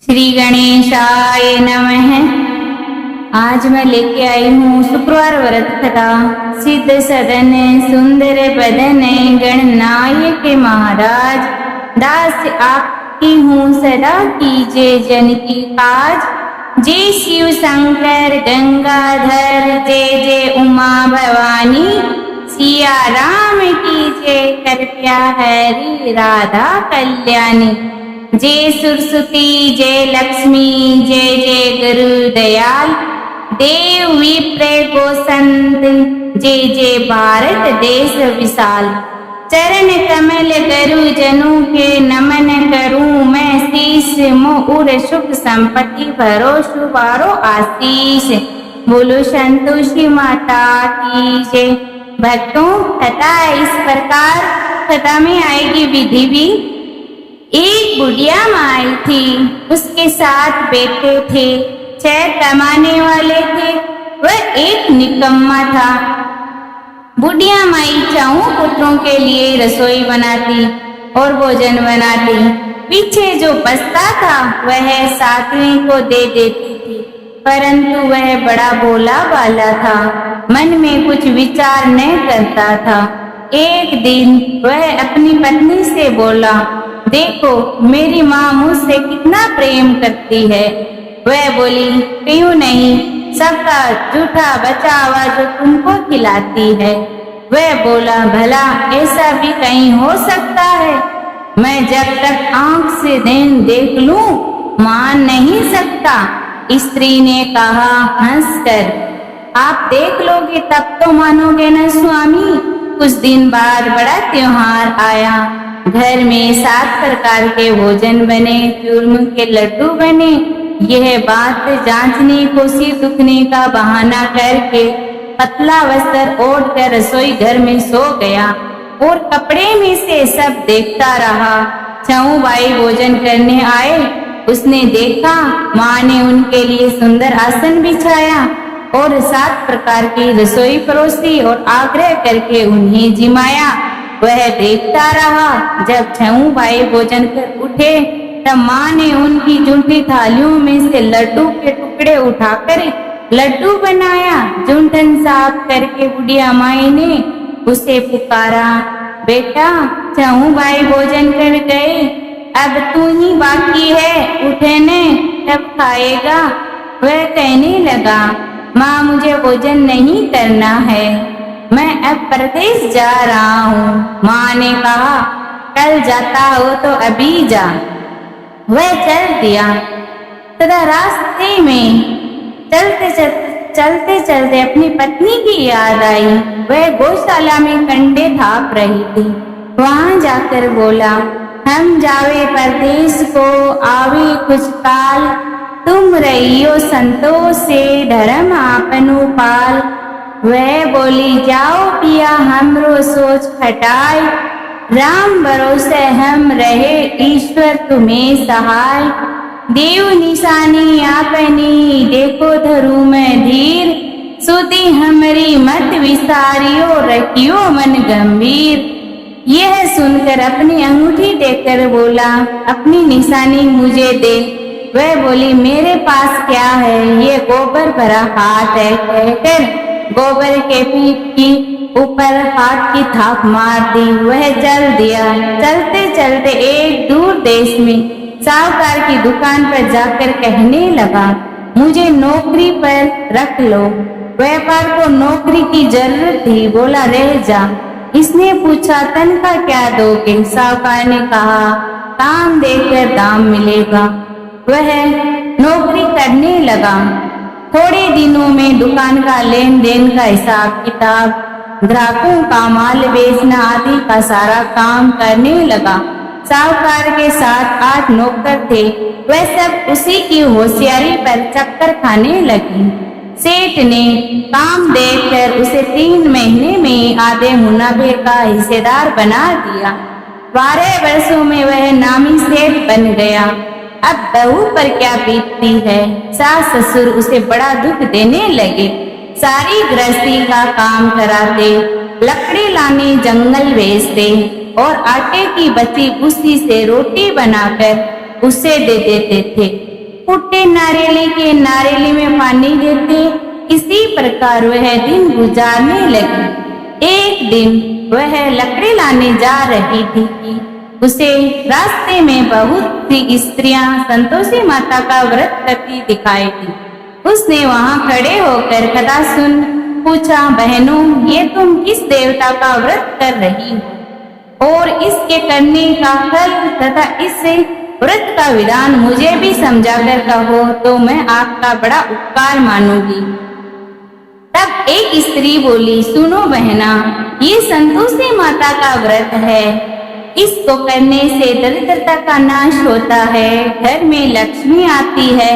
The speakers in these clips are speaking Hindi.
श्री गणेशाय नमः। आज मैं लेके आई हूँ शुक्रवार व्रत कथा। सिद्ध सदन सुंदर बदन गणनायक महाराज, दास आपकी हूँ सदा कीजिए जन की काज। जय शिव शंकर गंगाधर, जय जय उमा भवानी, सिया राम की जय, कृपया हरि राधा कल्याणी। जय सरस्वती जय लक्ष्मी, जय जय गुरु दयाल, देव विप्र गो संत, जय जय भारत देश विशाल। चरण कमल गुरु जनों के नमन करूं मैं शीश, मोर सुख संपत्ति भरो सुबारो आशीष। बोलो संतोषी माता की जय। भक्तों, कथा इस प्रकार, कथा में आएगी विधि भी। एक बुढ़िया माई थी, उसके साथ बेटे थे, 6 कमाने वाले थे, वह एक निकम्मा था। बुढ़िया माई 4 पुत्रों के लिए रसोई बनाती और भोजन बनाती। पीछे जो बचता था वह 7वें को दे देती थी, परंतु वह बड़ा भोला भाला था, मन में कुछ विचार न करता था। एक दिन वह अपनी पत्नी से बोला, देखो मेरी माँ मुझसे कितना प्रेम करती है। वह बोली, क्यों नहीं, सबका झूठा बचा हुआ जो तुमको खिलाती है। वह बोला, भला ऐसा भी कहीं हो सकता है? मैं जब तक आंख से देख लूं मान नहीं सकता। स्त्री ने कहा हंसकर, आप देख लोगे तब तो मानोगे न स्वामी। कुछ दिन बाद बड़ा त्योहार आया। घर में 7 प्रकार के भोजन बने, चूरम के लड्डू बने। यह बात जांचने को सिर दुखने का बहाना करके पतला वस्त्र ओढ़ कर रसोई घर में सो गया और कपड़े में से सब देखता रहा। 6 भाई भोजन करने आए। उसने देखा माँ ने उनके लिए सुंदर आसन बिछाया और 7 प्रकार की रसोई परोसी और आग्रह करके उन्हें जिमाया। वह देखता रहा। जब 6 भाई भोजन कर उठे तब माँ ने उनकी जूठी थालियों में से लड्डू के टुकड़े उठाकर लड्डू बनाया। जूठन साफ करके बुढ़िया माई ने उसे पुकारा, बेटा 6 भाई भोजन कर गए, अब तू ही बाकी है, उठे ने तब खाएगा। वह कहने लगा, माँ मुझे भोजन नहीं करना है, मैं अब परदेश जा रहा हूँ। माँ ने कहा, कल जाता हो तो अभी जा। वह चल दिया। तथा रास्ते में चलते चलते अपनी पत्नी की याद आई। वह गौशाला में कंडे थाप रही थी। वहां जाकर बोला, हम जावे परदेश को आवे कुछ काल, तुम रहियो संतोष से धर्म आपनु पाल। वह बोली, जाओ पिया हमरो सोच खटाए, राम भरोसे हम रहे ईश्वर तुम्हें सहाय। देव निशानी आपनी देखो धरू में धीर, सुधी हमरी मत विसारियो रखियो मन गंभीर। यह सुनकर अपनी अंगूठी देकर बोला, अपनी निशानी मुझे दे। वह बोली, मेरे पास क्या है, ये गोबर भरा हाथ है। कहकर गोबर के पीठ की ऊपर हाथ की थाप मार दी। वह चल दिया। चलते चलते एक दूर देश में साहूकार की दुकान पर जाकर कहने लगा, मुझे नौकरी पर रख लो। व्यापार को नौकरी की जरूरत थी। बोला, रह जा। इसने पूछा, तनख्वाह क्या दोगे? साहूकार ने कहा, काम देकर दाम मिलेगा। वह नौकरी करने लगा। थोड़े दिनों में दुकान का लेन देन का हिसाब किताब, ग्राहकों का माल बेचना आदि का सारा काम करने लगा। साहूकार के साथ 8 नौकर थे। वह सब उसी की होशियारी पर चक्कर खाने लगी। सेठ ने काम देखकर उसे 3 महीने में आधे मुनाफे का हिस्सेदार बना दिया। 12 वर्षों में वह नामी सेठ बन गया। अब बहू पर क्या बीतती है। सास ससुर उसे बड़ा दुख देने लगे। सारी गृहस्थी का काम कराते, लकड़ी लाने जंगल भेजते और आटे की बची भूसी से रोटी बनाकर उसे दे देते थे। फूटे नारियली के नारियली में पानी देते, इसी प्रकार वह दिन गुजारने लगी। एक दिन वह लकड़ी लाने जा रही थी कि उसे रास्ते में बहुत सी स्त्रियां संतोषी माता का व्रत करती दिखाई दी। उसने वहां खड़े होकर कथा सुन पूछा, बहनों, ये तुम किस देवता का व्रत कर रही हो और इसके करने का फल तथा इस व्रत का विधान मुझे भी समझाकर कहो तो मैं आपका बड़ा उपकार मानूंगी। तब एक स्त्री बोली, सुनो बहना, ये संतोषी माता का व्रत है। इसको करने से दरिद्रता का नाश होता है, घर में लक्ष्मी आती है,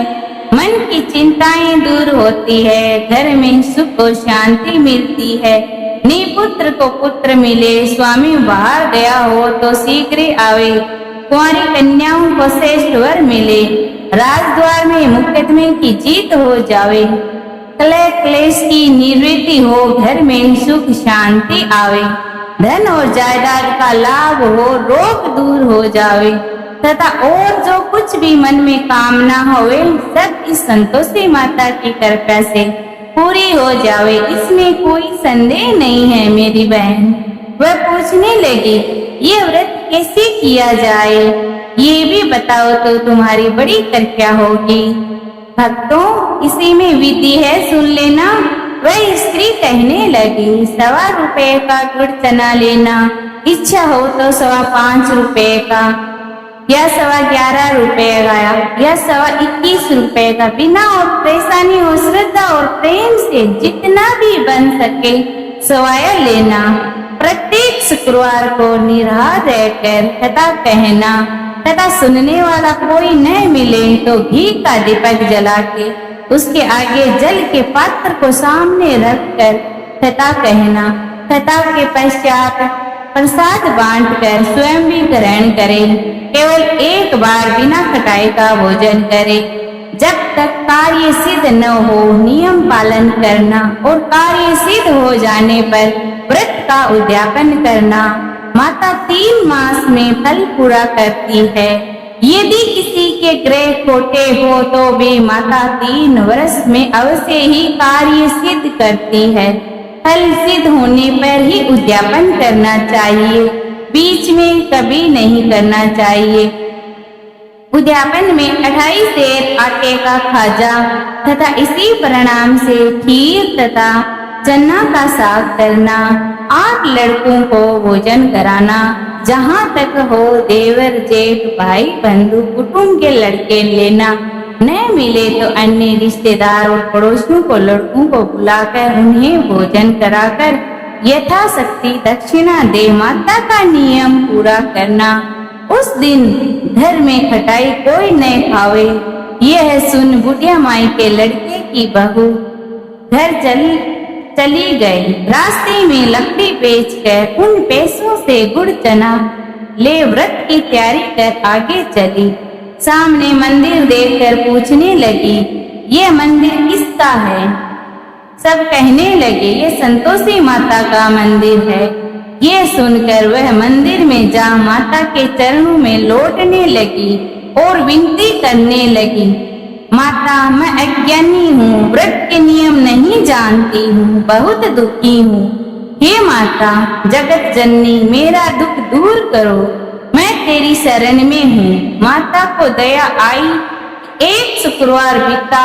मन की चिंताएं दूर होती है, घर में सुख और शांति मिलती है। निपुत्र को पुत्र मिले, स्वामी बाहर गया हो तो शीघ्र आवे, कुंवारी कन्याओं को श्रेष्ठ वर मिले, राजद्वार में मुकदमे की जीत हो जावे, कलह क्लेश की निवृत्ति हो, घर में सुख शांति आवे, धन और जायदाद का लाभ हो, रोग दूर हो जावे तथा और जो कुछ भी मन में कामना होवे सब इस संतोषी माता की कृपा से पूरी हो जावे, इसमें कोई संदेह नहीं है मेरी बहन। वह पूछने लगी, ये व्रत कैसे किया जाए, ये भी बताओ तो तुम्हारी बड़ी कृपा होगी। भक्तों, इसी में विधि है, सुन लेना। वह स्त्री कहने लगी, 1.25 रुपए का गुड़ चना लेना, इच्छा हो तो 5.25 रुपए का या 11.25 रुपए का या 21 रुपए का, बिना और परेशानी और श्रद्धा और प्रेम से जितना भी बन सके सवाया लेना। प्रत्येक शुक्रवार को निराहार रहकर कथा कहना तथा सुनने वाला कोई न मिले तो घी का दीपक जला के उसके आगे जल के पात्र को सामने रखकर कथा कहना। कथा के पश्चात प्रसाद बांटकर स्वयं भी ग्रहण करे। केवल एक बार बिना खटाई का भोजन करे। जब तक कार्य सिद्ध न हो नियम पालन करना और कार्य सिद्ध हो जाने पर व्रत का उद्यापन करना। माता 3 मास में फल पूरा करती है। यदि किसी के ग्रह खोटे हो तो भी माता 3 वर्ष में अवश्य ही कार्य सिद्ध करती है। फल सिद्ध होने पर ही उद्यापन करना चाहिए, बीच में कभी नहीं करना चाहिए। उद्यापन में 28 सेर आटे का खाजा तथा इसी परिणाम से खीर तथा चना का साग करना। 8 लड़कों को भोजन कराना। जहाँ तक हो देवर जेठ भाई बंधु कुटुंब के लड़के लेना। न मिले तो अन्य रिश्तेदार और पड़ोसियों को लड़कों को बुलाकर उन्हें भोजन कराकर यथाशक्ति दक्षिणा दे। माता का नियम पूरा करना। उस दिन घर में खटाई कोई न खावे। यह सुन बुढ़िया माई के लड़के की बहू घर चली गई। रास्ते में लकड़ी बेचकर उन पैसों से गुड़ चना ले व्रत की तैयारी कर आगे चली। सामने मंदिर देखकर पूछने लगी, यह मंदिर किसका है? सब कहने लगे, ये संतोषी माता का मंदिर है। ये सुनकर वह मंदिर में जा माता के चरणों में लौटने लगी और विनती करने लगी, माता मैं अज्ञानी हूँ, व्रत के नियम नहीं जानती हूँ, बहुत दुखी हूँ। हे माता जगत जननी मेरा दुख दूर करो, मैं तेरी शरण में हूँ। माता को दया आई। एक शुक्रवार बीता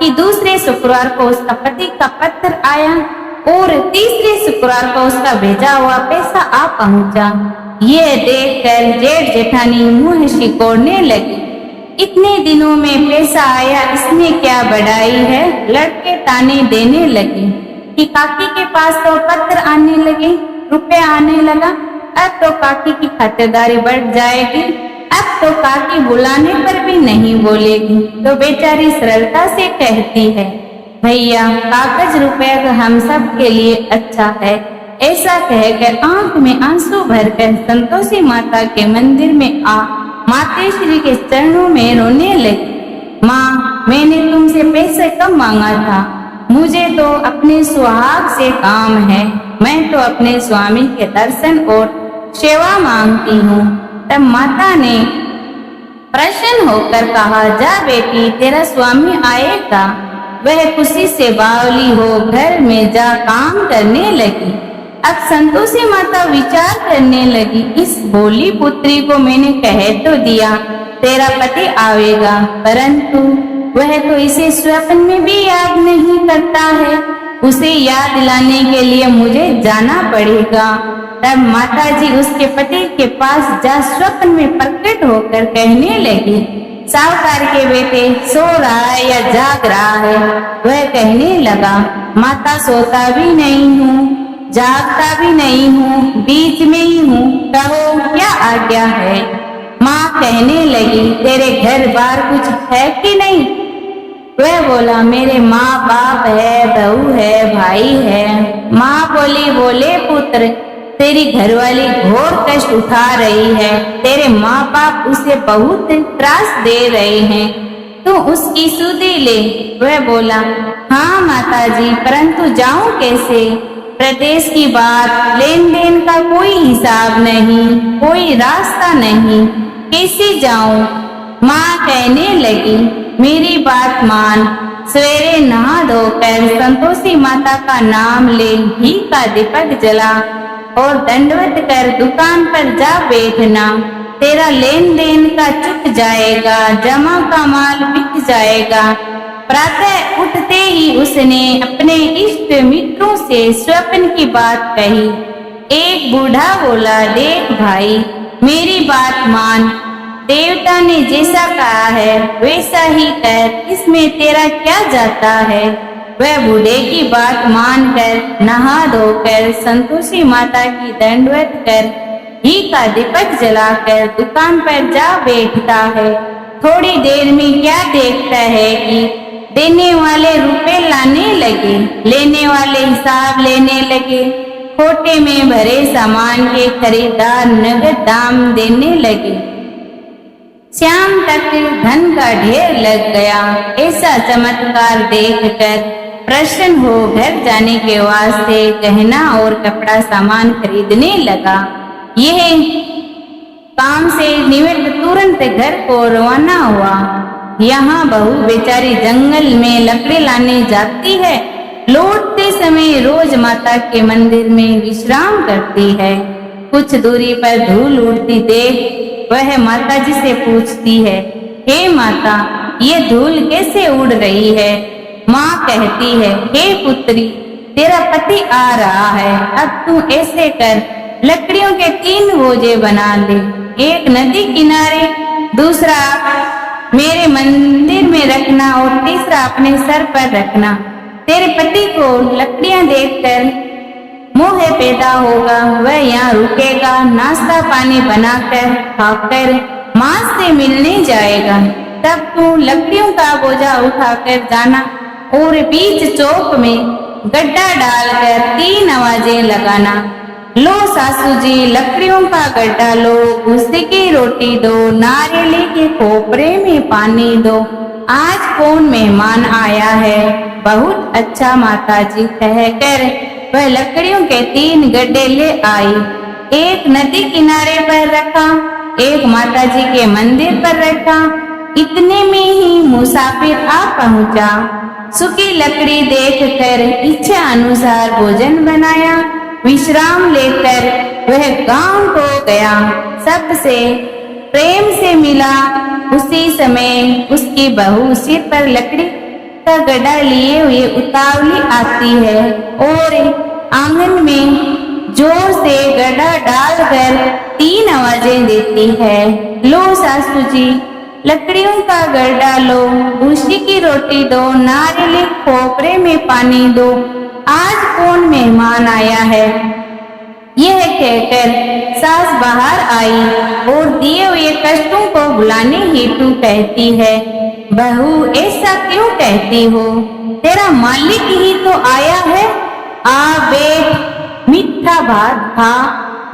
कि दूसरे शुक्रवार को उसका पति का पत्र आया और तीसरे शुक्रवार को उसका भेजा हुआ पैसा आ पहुंचा। यह देखकर जेठ जेठानी मुंह सिकोड़ने लगी। इतने दिनों में पैसा आया, इसमें क्या बढ़ाई है? लड़के ताने देने लगे कि काकी के पास तो पत्र आने लगे, रुपए आने लगा, अब तो काकी की खातिरदारी बढ़ जाएगी, अब तो काकी बुलाने पर भी नहीं बोलेगी। तो बेचारी सरलता से कहती है, भैया कागज रुपए तो हम सब के लिए अच्छा है। ऐसा कहकर आंख में आंसू भरकर संतोषी माता के मंदिर में आ मातेश्वरी के चरणों में रोने लगी। माँ मैंने तुमसे पैसे कम मांगा था, मुझे तो अपने सुहाग से काम है, मैं तो अपने स्वामी के दर्शन और सेवा मांगती हूँ। तब माता ने प्रसन्न होकर कहा, जा बेटी, तेरा स्वामी आएगा। वह खुशी से बावली हो घर में जा काम करने लगी। अब संतोषी माता विचार करने लगी, इस भोली पुत्री को मैंने कह तो दिया तेरा पति आवेगा, परंतु वह तो इसे स्वप्न में भी याद नहीं करता है। उसे याद दिलाने के लिए मुझे जाना पड़ेगा। तब माताजी उसके पति के पास जा स्वप्न में प्रकट होकर कहने लगी, साहूकार के बेटे सो रहा है या जाग रहा है? वह कहने लगा, माता सोता भी नहीं हूँ, जागता भी नहीं हूँ, बीच में ही हूँ, कहो क्या आज्ञा है? माँ कहने लगी, तेरे घर बार कुछ है कि नहीं? वह बोला, मेरे माँ बाप है, बहू है, भाई है। माँ बोले पुत्र, तेरी घरवाली घोर कष्ट उठा रही है, तेरे माँ बाप उसे बहुत त्रास दे रहे हैं, तू उसकी सुधि ले। वह बोला, हाँ माताजी, परंतु जाऊं कैसे? प्रदेश की बात, लेन देन का कोई हिसाब नहीं, कोई रास्ता नहीं, कैसे जाऊं? माँ कहने लगी, मेरी बात मान, सवेरे नहा धोकर संतोषी माता का नाम ले, घी का दीपक जला और दंडवत कर दुकान पर जा बैठना। तेरा लेन देन का चुक जाएगा, जमा का माल बिक जाएगा। प्रातः उठते ही उसने अपने इष्ट मित्रों से स्वप्न की बात कही। एक बूढ़ा बोला, देख भाई, मेरी बात मान, देवता ने जैसा कहा है वैसा ही कर, इसमें तेरा क्या जाता है? वह बूढ़े की बात मानकर नहा धोकर संतोषी माता की दंडवत कर घी का दीपक जलाकर दुकान पर जा बैठता है। थोड़ी देर में क्या देखता है कि देने वाले रुपए लाने लगे, लेने वाले हिसाब लेने लगे, खोटे में भरे सामान के खरीदार नगद दाम देने लगे। शाम तक धन का ढेर लग गया। ऐसा चमत्कार देखकर प्रसन्न हो घर जाने के वास्ते गहना और कपड़ा सामान खरीदने लगा। यह काम से निवृत्त तुरंत घर को रवाना हुआ। यहाँ बहू बेचारी जंगल में लकड़ी लाने जाती है। लौटते समय रोज माता के मंदिर में विश्राम करती है। कुछ दूरी पर धूल उड़ती देख वह माता जी से पूछती है, हे माता, ये धूल कैसे उड़ रही है? माँ कहती है, हे पुत्री, तेरा पति आ रहा है, अब तू ऐसे कर, लकड़ियों के 3 बोझे बना ले, एक नदी किनारे, दूसरा मेरे मंदिर में रखना और तीसरा अपने सर पर रखना। तेरे पति को लकड़ियां देखकर मोह पैदा होगा, वह यहाँ रुकेगा, नाश्ता पानी बनाकर खाकर माँ से मिलने जाएगा। तब तू लकड़ियों का बोझा उठाकर जाना और बीच चौक में गड्ढा डालकर 3 आवाजें लगाना, लो सासू जी लकड़ियों का गड्ढा लो, भूसे की रोटी दो, नारियल के खोपरे में पानी दो, आज कौन मेहमान आया है? बहुत अच्छा माताजी कहकर वह लकड़ियों के 3 गड्ढे ले आई। एक नदी किनारे पर रखा, एक माताजी के मंदिर पर रखा। इतने में ही मुसाफिर आ पहुंचा। सूखी लकड़ी देखकर इच्छा अनुसार भोजन बनाया। विश्राम लेकर वह गांव को गया, सबसे प्रेम से मिला। उसी समय उसकी बहू सिर पर लकड़ी का गड्ढा लिए हुए उतावली आती है और आंगन में जोर से गड्ढा डालकर 3 आवाजें देती है, लो सासू जी लकड़ियों का गड्ढा लो, भूसी की रोटी दो, नारियल खोपरे में पानी दो, आज कौन मेहमान आया है? यह कहकर सास बाहर आई और दिए हुए कष्टों को भुलाने हेतु कहती है, बहू ऐसा क्यों कहती हो? तेरा मालिक ही तो आया है, आ बैठ, मीठा भात खा,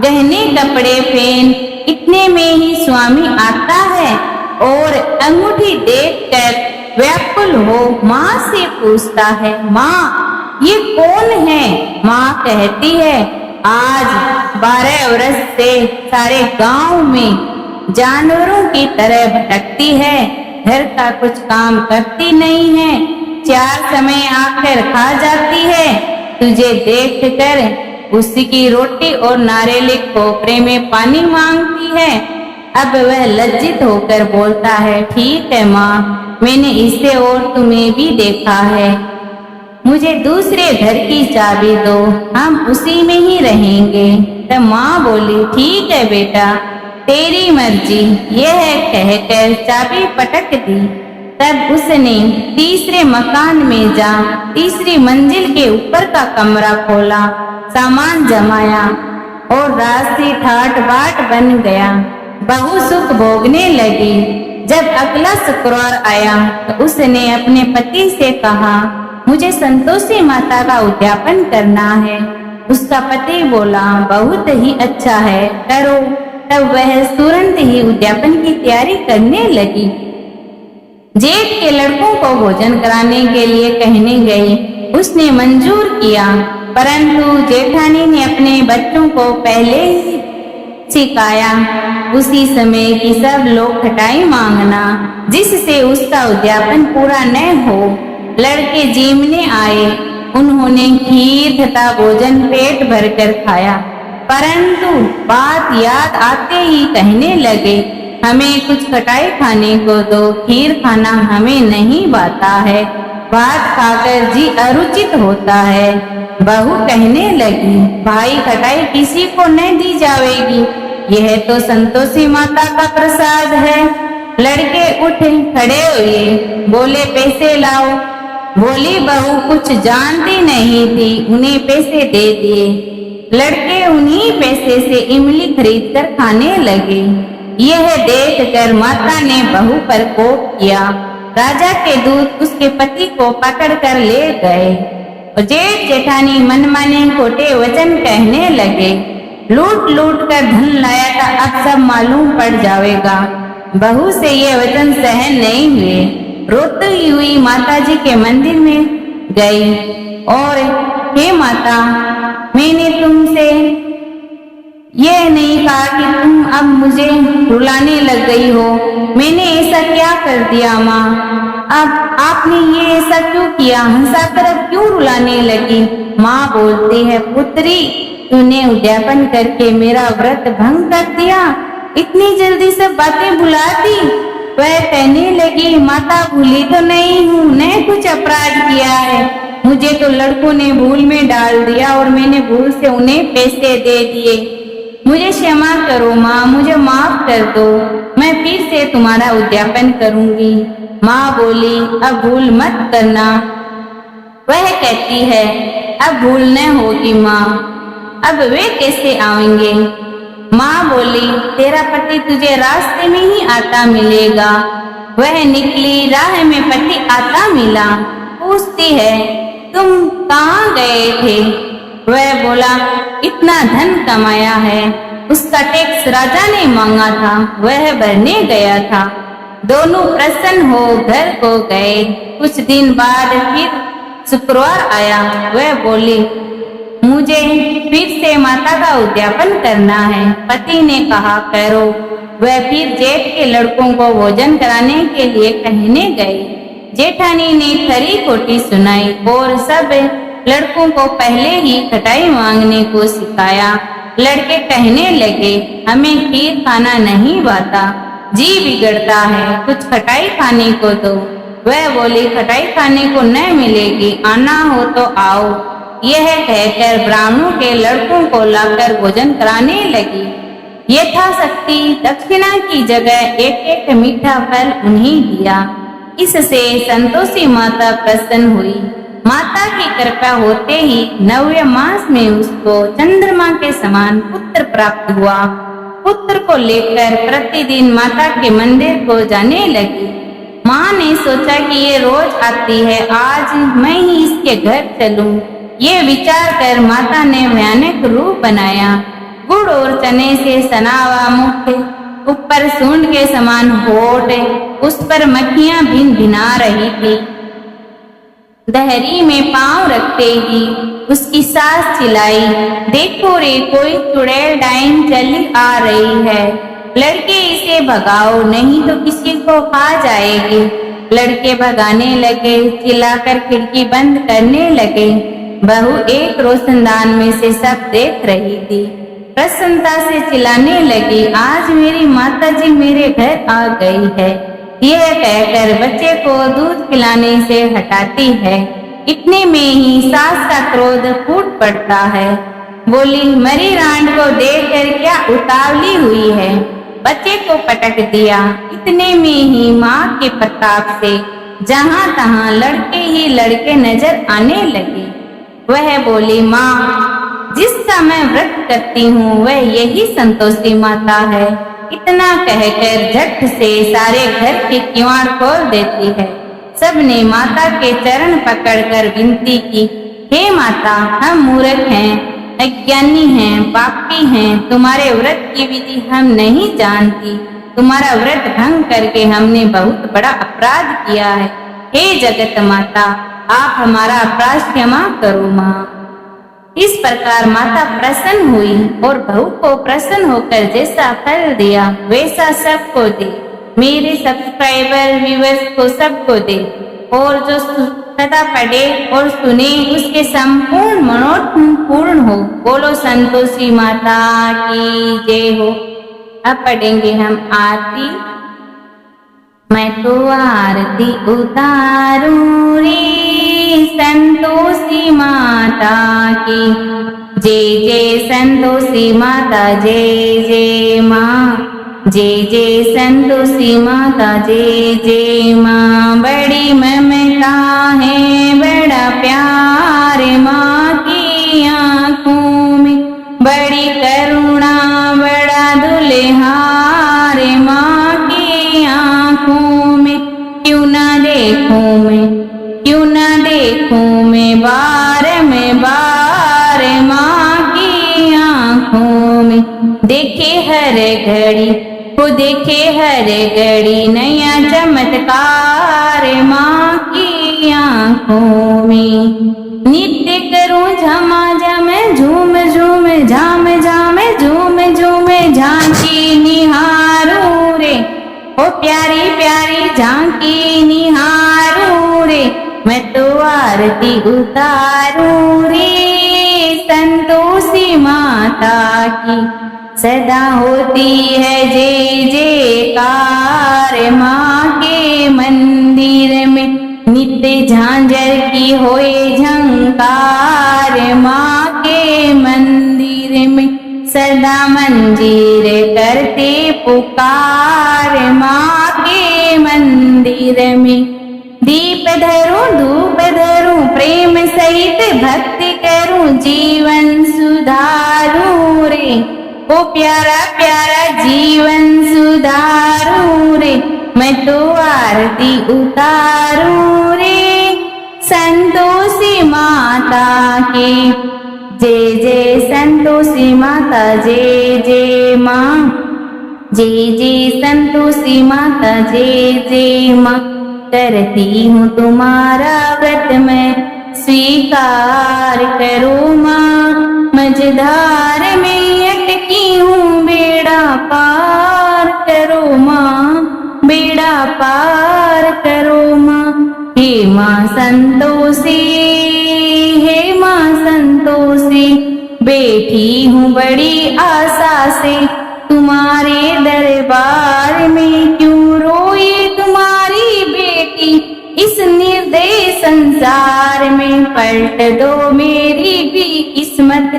गहने कपड़े पहन। इतने में ही स्वामी आता है और अंगूठी देखकर व्याकुल हो माँ से पूछता है, माँ ये कौन है? माँ कहती है, आज 12 वर्ष से सारे गांव में जानवरों की तरह भटकती है, घर का कुछ काम करती नहीं है, 4 समय आकर खा जाती है। तुझे देखकर उसकी रोटी और नारियल खोपरे में पानी मांगती है। अब वह लज्जित होकर बोलता है, ठीक है माँ, मैंने इसे और तुम्हें भी देखा है, मुझे दूसरे घर की चाबी दो, हम उसी में ही रहेंगे। तब माँ बोली, ठीक है बेटा, तेरी मर्जी। यह कहकर चाबी पटक दी। तब उसने तीसरे मकान में जा तीसरी मंजिल के ऊपर का कमरा खोला, सामान जमाया और रात से ठाट बाट बन गया। बहू सुख भोगने लगी। जब अगला शुक्रवार आया तो उसने अपने पति से कहा, मुझे संतोषी माता का उद्यापन करना है। उसका पति बोला, बहुत ही अच्छा है, करो। तब वह तुरंत ही उद्यापन की तैयारी करने लगी। जेठ के लड़कों को भोजन कराने के लिए कहने गई। उसने मंजूर किया, परंतु जेठानी ने अपने बच्चों को पहले ही सिखाया उसी समय कि सब लोग खटाई मांगना, जिससे उसका उद्यापन पूरा न हो। लड़के जीमने आए। उन्होंने खीर तथा भोजन पेट भरकर खाया, परंतु बात याद आते ही कहने लगे, हमें कुछ खटाई खाने को दो, खीर खाना हमें नहीं भाता है, भात खाकर जी अरुचित होता है। बहू कहने लगी, भाई खटाई किसी को न दी जाएगी, यह तो संतोषी माता का प्रसाद है। लड़के उठे खड़े हुए, बोले, पैसे लाओ। बोली बहू, कुछ जानती नहीं थी, उन्हें पैसे दे दिए। लड़के उन्हीं पैसे से इमली खरीदकर खाने लगे। यह देखकर माता ने बहू पर कोप किया। राजा के दूत उसके पति को पकड़कर ले गए। जेठ जेठानी मनमाने खोटे वचन कहने लगे, लूट लूट कर धन लाया था, अब सब मालूम पड़ जाएगा। बहू से ये वचन सहन नहीं हुए। रोती हुई माता जी के मंदिर में गई और, हे माता, मैंने तुमसे यह नहीं कहा कि तुम अब मुझे रुलाने लग गई हो। मैंने ऐसा क्या कर दिया माँ? अब आपने ये ऐसा क्यों किया? हंसाकर अब क्यों रुलाने लगी? माँ बोलती है, पुत्री, तूने उद्यापन करके मेरा व्रत भंग कर दिया, इतनी जल्दी सब बातें भुला दी। वह कहने लगी, माता, भूली तो नहीं हूँ, न कुछ अपराध किया है, मुझे तो लड़कों ने भूल में डाल दिया और मैंने भूल से उन्हें पैसे दे दिए। मुझे क्षमा करो माँ, मुझे माफ कर दो, मैं फिर से तुम्हारा उद्यापन करूंगी। माँ बोली, अब भूल मत करना। वह कहती है, अब भूल न होगी माँ, अब वे कैसे आएंगे? माँ बोली, तेरा पति तुझे रास्ते में ही आता मिलेगा। वह निकली, राह में पति आता मिला। पूछती है, तुम कहाँ गए थे? वह बोला, इतना धन कमाया है, उसका टैक्स राजा ने मांगा था, वह भरने गया था। दोनों प्रसन्न हो घर को गए। कुछ दिन बाद फिर शुक्रवार आया। वह बोली, मुझे फिर से माता का उद्यापन करना है। पति ने कहा, करो। वह फिर जेठ के लड़कों को भोजन कराने के लिए कहने गए। जेठानी ने खरी खोटी सुनाई और सब लड़कों को पहले ही खटाई मांगने को सिखाया। लड़के कहने लगे, हमें खीर खाना नहीं भाता, जी बिगड़ता है, कुछ खटाई खाने को दो। वह बोली, खटाई खाने को न मिलेगी, आना हो तो आओ। यह कहकर ब्राह्मणों के लड़कों को लाकर भोजन कराने लगी। यथाशक्ति दक्षिणा की जगह एक एक मीठा फल उन्हें दिया। इससे संतोषी माता प्रसन्न हुई। माता की कृपा होते ही 9वें मास में उसको चंद्रमा के समान पुत्र प्राप्त हुआ। पुत्र को लेकर प्रतिदिन माता के मंदिर को जाने लगी। माँ ने सोचा कि ये रोज आती है, आज मैं ही इसके घर चलूं। ये विचार कर माता ने भयानक रूप बनाया। गुड़ और चने से सना हुआ मुख, ऊपर सूंड के समान होठ, उस पर मक्खियां भिन भिना रही थी। दहरी में पांव रखते ही उसकी सास चिल्लाई, देखो रे, कोई चुड़ैल डाइन चली आ रही है। लड़के इसे भगाओ नहीं तो किसी को खा जाएगी। लड़के भगाने लगे, चिल्लाकर खिड़की बंद करने लगे। बहू एक रोशनदान में से सब देख रही थी। प्रसन्नता से चिल्लाने लगी, आज मेरी माताजी मेरे घर आ गई है। यह कहकर बच्चे को दूध पिलाने से हटाती है। इतने में ही सास का क्रोध फूट पड़ता है। बोली, मरी रांड को देखकर क्या उतावली हुई है। बच्चे को पटक दिया। इतने में ही माँ के प्रताप से जहाँ तहाँ लड़के ही लड़के नजर आने लगे। वह बोली, माँ, जिसका मैं व्रत करती हूँ वह यही संतोषी माता है। इतना कहकर झट से सारे घर के किवाड़ खोल देती है। सबने माता के चरण पकड़कर विनती की, हे माता, हम मूर्ख हैं, अज्ञानी हैं, पापी हैं। तुम्हारे व्रत की विधि हम नहीं जानती। तुम्हारा व्रत भंग करके हमने बहुत बड़ा अपराध किया है। हे जगत माता, आप हमारा अपराध क्षमा करो माँ। इस प्रकार माता प्रसन्न हुई और बहू को प्रसन्न होकर जैसा फल दिया वैसा सबको दे। मेरे सब्सक्राइबर व्यूअर्स को सबको दे और जो सदा पढ़े और सुने उसके संपूर्ण मनोरथ पूर्ण हो। बोलो संतोषी माता की जय हो। अब पढ़ेंगे हम आरती। मैं तो आरती उतारूं रे संतोषी माता की। जय जय संतोषी माता, जय जय माँ। जय जय संतोषी माता, जय जय माँ। बड़ी ममता है, बड़ा प्यार माँ की आँखों में। बड़ी करुणा, बड़ा दुल्हार माँ की आँखों में। क्यों ना देखूं मैं, क्यों ना देखूं मैं बार में बार माँ की आँखों में। देखे हर घड़ी को देखे हर घड़ी नया चमत्कार माँ की आँखों में। नित्य करूं झमा झम झूम झूम झाम झाम झूम झूम झांकी निहारूं रे। ओ प्यारी प्यारी झांकी निहारूं रे। मैं तो आरती उतारूं रे संतोषी माता की। सदा होती है जय जयकार माँ के मंदिर में। नित्य झांझर की होए झंकार माँ के मंदिर में। सदा मंजीर करते पुकार माँ के मंदिर में। दीप धरूं धूप धरूं प्रेम सहित भक्ति करूं जीवन सुधारूं रे। ओ प्यारा प्यारा जीवन सुधारूं रे। मैं तो आरती उतारूं रे संतोषी माता की। जय जय संतोषी माता, जय जय माँ। जय जय संतोषी माता, जय जय माँ। करती हूँ तुम्हारा व्रत मैं स्वीकार करो माँ। मझधार में अटकी हूँ बेड़ा पार करो माँ। बेड़ा पार करो माँ। हे माँ संतोषी, हे माँ संतोषी। बैठी हूँ बड़ी आशा से तुम्हारे दरबार में। क्यों रोए तुम्हारी बेटी इस निर्दय संसार में। पलट दो मेरी भी किस्मत,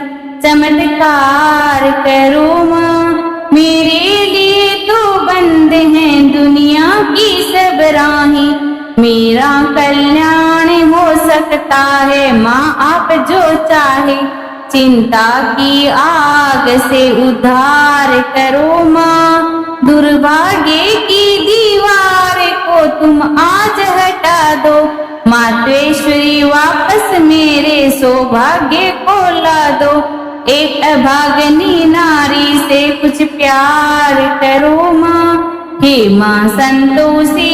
चमत्कार करो माँ। मेरे लिए तो बंद हैं दुनिया की सब राहें। मेरा कल्याण हो सकता है माँ आप जो चाहे। चिंता की आग से उद्धार करो माँ। दुर्भाग्य की दीवार को तुम आज हटा दो। मातेश्वरी वापस मेरे सौभाग्य को ला दो। एक अभागनी नारी से कुछ प्यार करो माँ। हे माँ संतोषी,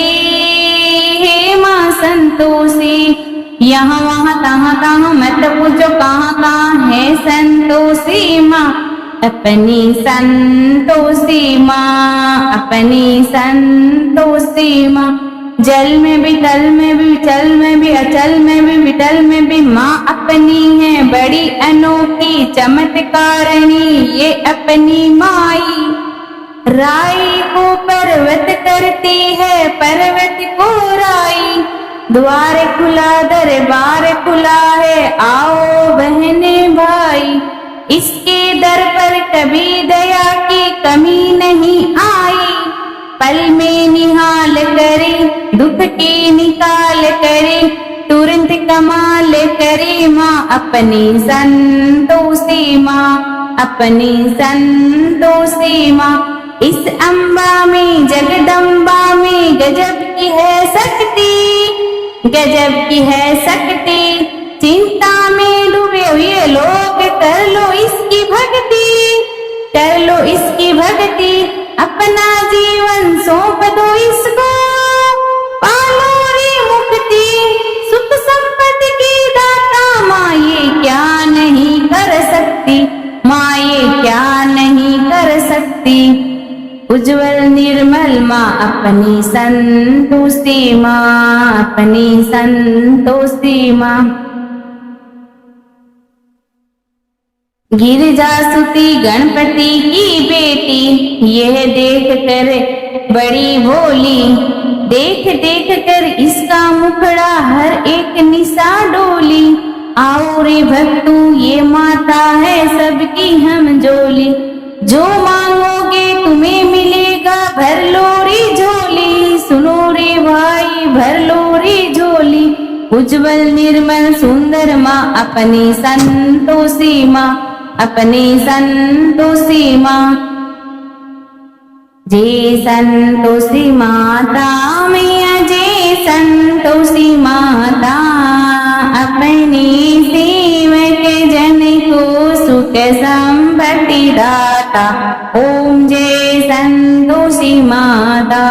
हे माँ संतोषी। यहाँ वहाँ तहाँ तहाँ मत पूछो कहाँ कहाँ है संतोषी माँ। अपनी संतोषी माँ, अपनी संतोषी माँ। जल में भी तल में भी चल में भी अचल में भी विटल में भी माँ अपनी है बड़ी अनोखी चमत्कारिणी ये अपनी माई। राई को पर्वत करती है पर्वत को राई, द्वार खुला दरबार खुला है आओ बहने भाई। इसके दर पर कभी दया की कमी नहीं आई, पल में निहाल करे दुख की निकाल करे, तुरंत कमाल करे माँ अपनी संतोषी माँ, अपनी संतोषी माँ। इस अम्बा में जगदम्बा में गजब की है शक्ति, गजब की है शक्ति। चिंता में डूबे हुए लोग कर लो इसकी भक्ति, कर लो इसकी भक्ति। अपना जीवन सौंप दो इसको, पालो रे मुक्ति। सुख संपत्ति की दाता माँ ये क्या नहीं कर सकती, माँ ये क्या नहीं कर सकती। उज्जवल निर्मल माँ अपनी संतोषी माँ, अपनी संतोषी माँ। गिरिजा सुती गणपति की बेटी, यह देख कर बड़ी भोली, देख देख कर इसका मुखड़ा हर एक निशा डोली। आओ रे भक्तू ये माता है सबकी हम जोली, जो मांगोगे तुम्हें मिलेगा भर लो रे झोली। सुनो रे भाई भर लो रे झोली। उज्जवल निर्मल सुंदर माँ अपनी संतोषी माँ, अपनी संतोषी माँ। जय संतोषी माता मैया जय संतोषी माता, अपने सेवक जन को सुख संपत्ति दाता। ओम जय संतोषी माता।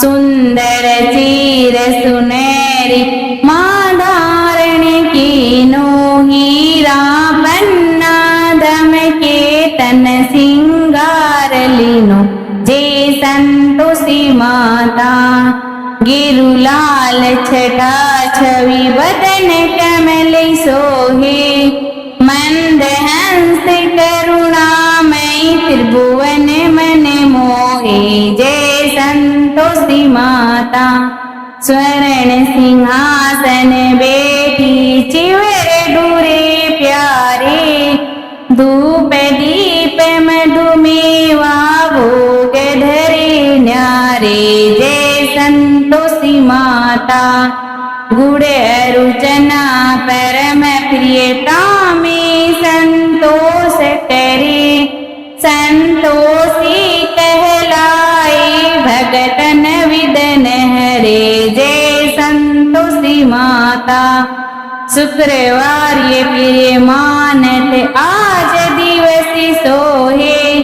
सुंदर चीर सुनहरी माँ धारण कीनो, हीरा पन्ना दम के तन सिंगार लीनो। जय संतोषी माता। गिरुलाल छटा छवि बदन कमल सोहे, मंद हंस करुणामय त्रिभुवन मन मोहे। जय संतोषी माता। स्वर्ण सिंहासन बैठी चिवर डूरे प्यारे, धूप दीप मधुमेवा भोग धरे न्यारे। जय संतोषी माता। गुड़ रुचना परम प्रियता में संतोष करे, संतोषी कहलाए भगतन विदन हरे। जय संतोषी माता। शुक्रवार ये प्रिय मानत आज दिवस सोहे,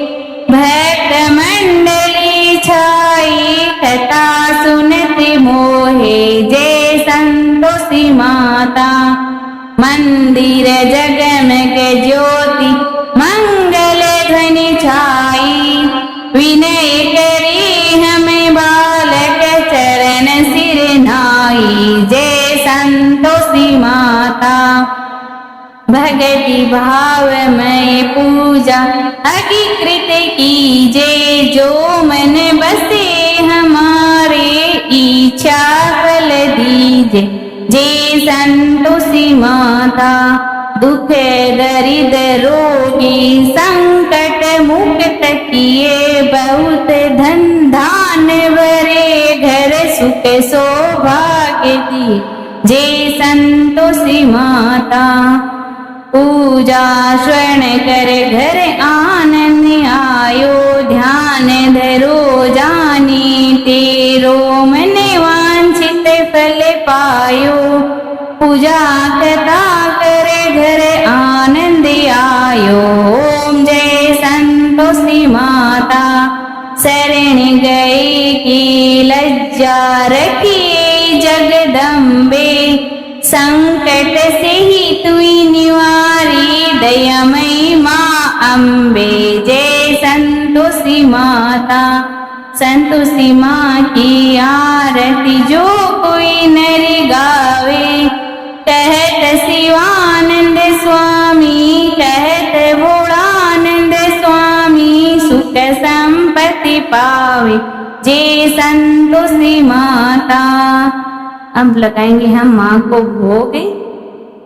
भक्त मंडली छाई कथा सुनत मोहे। जय संतोषी माता। मंदिर जगमग ज्योति मंगल ध्वनि छाई, विनय करे हमें बालक चरण सिर नाई। जय संतोषी माता। भक्ति भावमय पूजा अगिकृत कीजे, जो मन बसे हमारे इच्छा फल दीजे। जय संतोषी माता। दुख दरिद्र रोगी संकट मुक्त किए, बहुत धन धान भरे घर सुख सौभाग्य दिए। जय संतोषी माता। पूजा स्वर्ण कर घर आनंद आयो, ध्यान धरो जानी तेरो मन वांछित फल पायो। पूजा कथा करे घर आनंद आयो। ओम जय संतोषी माता। शरण गए की लज्जा रखिए जगदम्बे, संकट से ही तुई निवारी दयामयी माँ अम्बे जय संतोषी माता। संतोषी माँ की आरती जो कोई नर गावे, कहत शिवानंद स्वामी कहत भोलानंद स्वामी, सुख संपत्ति पावे जय संतोषी माता। अब लगाएंगे हम माँ को भोग।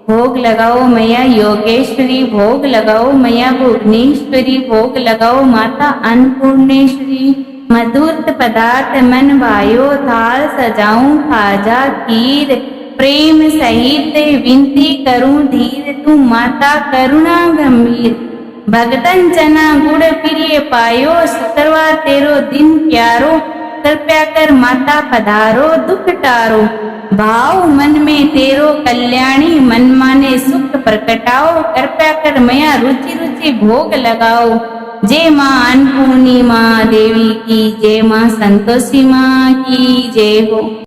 भोग लगाओ मैया योगेश्वरी, भोग लगाओ मैया भुवनेश्वरी, भोग लगाओ माता अन्नपूर्णेश्वरी। मधुर पदार्थ मन भायो, थाल सजाऊं खाजा खीर, प्रेम सहित विनती करूं धीर, तू माता करुणा गंभीर। भगतन जना गुड़ प्रिय पायो, शुक्रवार तेरो दिन प्यारो, कृपया कर माता पधारो दुख टारो। भाव मन में तेरो कल्याणी, मन माने सुख प्रकटाओ, कृपया कर मैया रुचि रुचि भोग लगाओ। जय माँ अन्नपूर्णी माँ देवी की जय, माँ संतोषी माँ की जय हो।